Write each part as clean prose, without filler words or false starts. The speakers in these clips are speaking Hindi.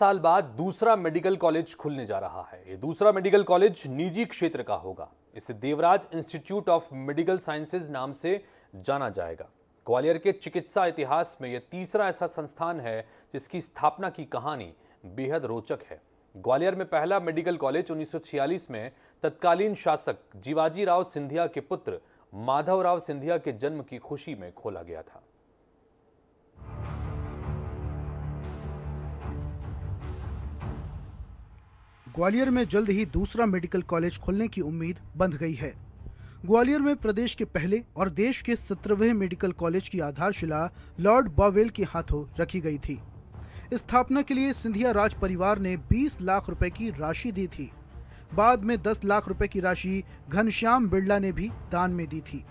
साल बाद दूसरा मेडिकल कॉलेज खुलने जा रहा है। ये दूसरा मेडिकल कॉलेज निजी क्षेत्र का होगा। इसे Devraj institute of medical sciences नाम से जाना जाएगा। ग्वालियर के चिकित्सा इतिहास में यह तीसरा ऐसा संस्थान है जिसकी स्थापना की कहानी बेहद रोचक है। ग्वालियर में पहला मेडिकल कॉलेज 1946 में तत्कालीन शासक जीवाजी राव सिंधिया के पुत्र माधवराव सिंधिया के जन्म की खुशी में खोला गया था। ग्वालियर में जल्द ही दूसरा मेडिकल कॉलेज खुलने की उम्मीद बंध गई है। ग्वालियर में प्रदेश के पहले और देश के 17वें मेडिकल कॉलेज की आधारशिला लॉर्ड बॉवेल के हाथों रखी गई थी। स्थापना के लिए सिंधिया राज परिवार ने 20 लाख रुपए की राशि दी थी। बाद में 10 लाख रुपए की राशि घनश्याम बिड़ला ने भी दान में दी थी।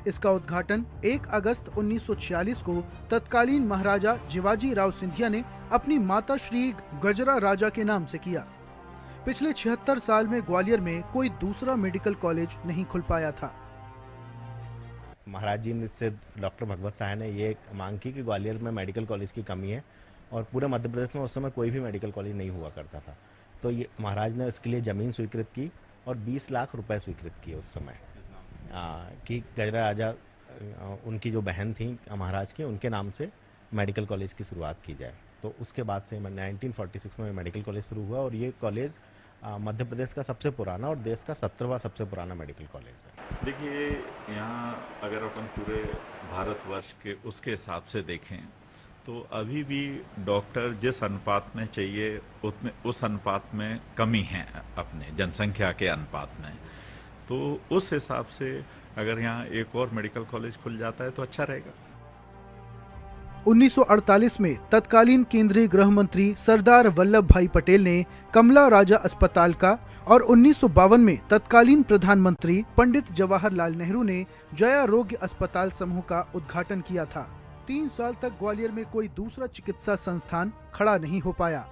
इसका उद्घाटन 1 अगस्त 1946 को तत्कालीन महाराजा जीवाजी राव सिंधिया ने अपनी माता श्री गजरा राजा के नाम से किया। पिछले 76 साल में ग्वालियर में कोई दूसरा मेडिकल कॉलेज नहीं खुल पाया था। महाराज जी ने से डॉक्टर भगवत सहाय ने ये मांग की कि ग्वालियर में मेडिकल कॉलेज की कमी है और पूरे मध्य प्रदेश में उस समय कोई भी मेडिकल कॉलेज नहीं हुआ करता था। तो ये महाराज ने इसके लिए ज़मीन स्वीकृत की और 20 लाख रुपए स्वीकृत किए उस समय कि गजरा राजा उनकी जो बहन थी महाराज की, उनके नाम से मेडिकल कॉलेज की शुरुआत की जाए। तो उसके बाद से 1946 में मेडिकल कॉलेज शुरू हुआ और ये कॉलेज मध्य प्रदेश का सबसे पुराना और देश का 17वां सबसे पुराना मेडिकल कॉलेज है। देखिए, यहाँ अगर अपन पूरे भारतवर्ष के उसके हिसाब से देखें तो अभी भी डॉक्टर जिस अनुपात में चाहिए उतने उस अनुपात में कमी है अपने जनसंख्या के अनुपात में। तो उस हिसाब से अगर यहाँ एक और मेडिकल कॉलेज खुल जाता है तो अच्छा रहेगा। 1948 में तत्कालीन केंद्रीय गृह मंत्री सरदार वल्लभ भाई पटेल ने कमला राजा अस्पताल का और 1952 में तत्कालीन प्रधानमंत्री पंडित जवाहरलाल नेहरू ने जया रोग्य अस्पताल समूह का उद्घाटन किया था। 3 साल तक ग्वालियर में कोई दूसरा चिकित्सा संस्थान खड़ा नहीं हो पाया,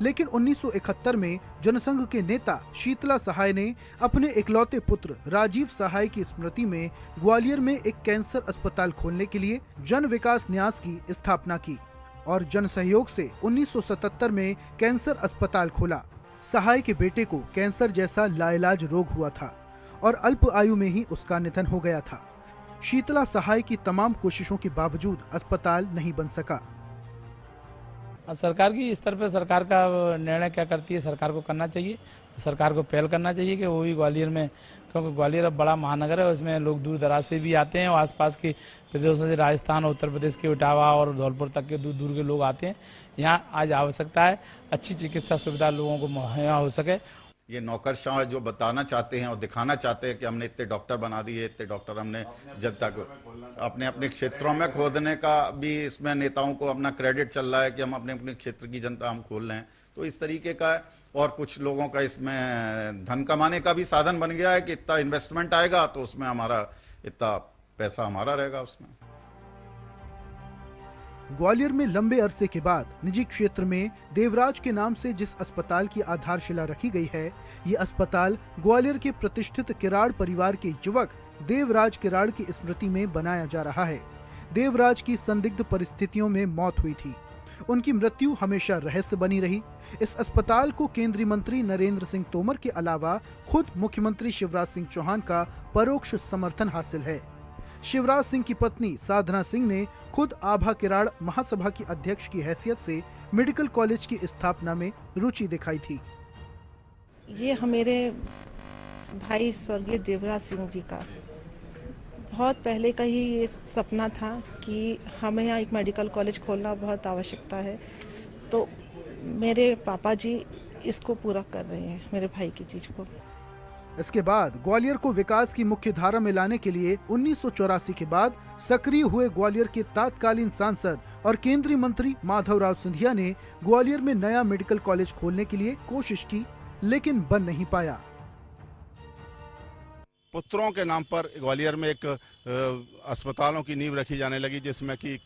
लेकिन 1971 में जनसंघ के नेता शीतला सहाय ने अपने इकलौते पुत्र राजीव सहाय की स्मृति में ग्वालियर में एक कैंसर अस्पताल खोलने के लिए जन विकास न्यास की स्थापना की और जन सहयोग से 1977 में कैंसर अस्पताल खोला। सहाय के बेटे को कैंसर जैसा लाइलाज रोग हुआ था और अल्प आयु में ही उसका निधन हो गया था। शीतला सहाय की तमाम कोशिशों के बावजूद अस्पताल नहीं बन सका। सरकार की स्तर पर सरकार का निर्णय क्या करती है, सरकार को करना चाहिए। सरकार को पहल करना चाहिए कि वो भी ग्वालियर में, क्योंकि ग्वालियर अब बड़ा महानगर है, उसमें लोग दूर दराज से भी आते हैं और आसपास के प्रदेशों से, राजस्थान और उत्तर प्रदेश के इटावा और धौलपुर तक के दूर दूर के लोग आते हैं। यहाँ आज आवश्यकता है अच्छी चिकित्सा सुविधा लोगों को मुहैया हो सके। ये नौकरशाह जो बताना चाहते हैं और दिखाना चाहते हैं कि हमने इतने डॉक्टर बना दिए, इतने डॉक्टर हमने जनता को अपने अपने क्षेत्रों में खोदने का भी इसमें नेताओं को अपना क्रेडिट चल रहा है कि हम अपने अपने क्षेत्र की जनता हम खोल रहे हैं। तो इस तरीके का है और कुछ लोगों का इसमें धन कमाने का भी साधन बन गया है कि इतना इन्वेस्टमेंट आएगा तो उसमें हमारा इतना पैसा हमारा रहेगा उसमें। ग्वालियर में लंबे अरसे के बाद निजी क्षेत्र में देवराज के नाम से जिस अस्पताल की आधारशिला रखी गई है, ये अस्पताल ग्वालियर के प्रतिष्ठित किराड़ परिवार के युवक देवराज किराड़ की स्मृति में बनाया जा रहा है। देवराज की संदिग्ध परिस्थितियों में मौत हुई थी। उनकी मृत्यु हमेशा रहस्य बनी रही। इस अस्पताल को केंद्रीय मंत्री नरेंद्र सिंह तोमर के अलावा खुद मुख्यमंत्री शिवराज सिंह चौहान का परोक्ष समर्थन हासिल है। शिवराज सिंह की पत्नी साधना सिंह ने खुद आभा किराड़ महासभा की अध्यक्ष की हैसियत से मेडिकल कॉलेज की स्थापना में रुचि दिखाई थी। ये मेरे भाई स्वर्गीय देवराज सिंह जी का बहुत पहले का ही ये सपना था कि हमें यहाँ एक मेडिकल कॉलेज खोलना बहुत आवश्यकता है। तो मेरे पापा जी इसको पूरा कर रहे हैं, मेरे भाई की चीज को। इसके बाद ग्वालियर को विकास की मुख्य धारा में लाने के लिए 1984 के बाद सक्रिय हुए ग्वालियर के तत्कालीन सांसद और केंद्रीय मंत्री माधवराव सिंधिया ने ग्वालियर में नया मेडिकल कॉलेज खोलने के लिए कोशिश की, लेकिन बन नहीं पाया। पुत्रों के नाम पर ग्वालियर में एक अस्पतालों की नींव रखी जाने लगी, जिसमें कि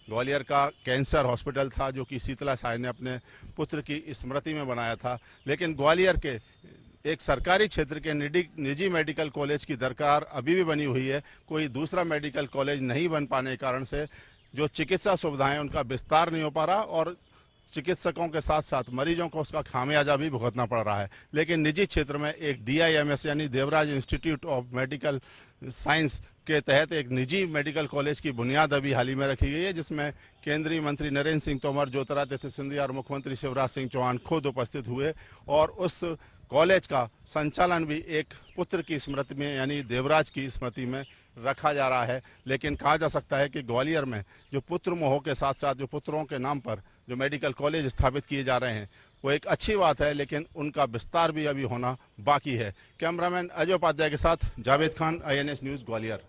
ग्वालियर का कैंसर हॉस्पिटल था जो कि शीतला सहाय ने अपने पुत्र की स्मृति में बनाया था। लेकिन ग्वालियर के एक सरकारी क्षेत्र के निजी मेडिकल कॉलेज की दरकार अभी भी बनी हुई है। कोई दूसरा मेडिकल कॉलेज नहीं बन पाने के कारण से जो चिकित्सा सुविधाएं उनका विस्तार नहीं हो पा रहा और चिकित्सकों के साथ साथ मरीजों को उसका खामियाजा भी भुगतना पड़ रहा है। लेकिन निजी क्षेत्र में एक DIMS यानी Devraj institute of medical science के तहत एक निजी मेडिकल कॉलेज की बुनियाद अभी हाल ही में रखी गई है, जिसमें केंद्रीय मंत्री नरेंद्र सिंह तोमर, ज्योतिरादित्य सिंधिया और मुख्यमंत्री शिवराज सिंह चौहान खुद उपस्थित हुए और उस कॉलेज का संचालन भी एक पुत्र की स्मृति में यानी देवराज की स्मृति में रखा जा रहा है। लेकिन कहा जा सकता है कि ग्वालियर में जो पुत्र मोह के साथ साथ जो पुत्रों के नाम पर जो मेडिकल कॉलेज स्थापित किए जा रहे हैं वो एक अच्छी बात है, लेकिन उनका विस्तार भी अभी होना बाकी है। कैमरामैन अजय उपाध्याय के साथ जावेद खान, INS न्यूज़, ग्वालियर।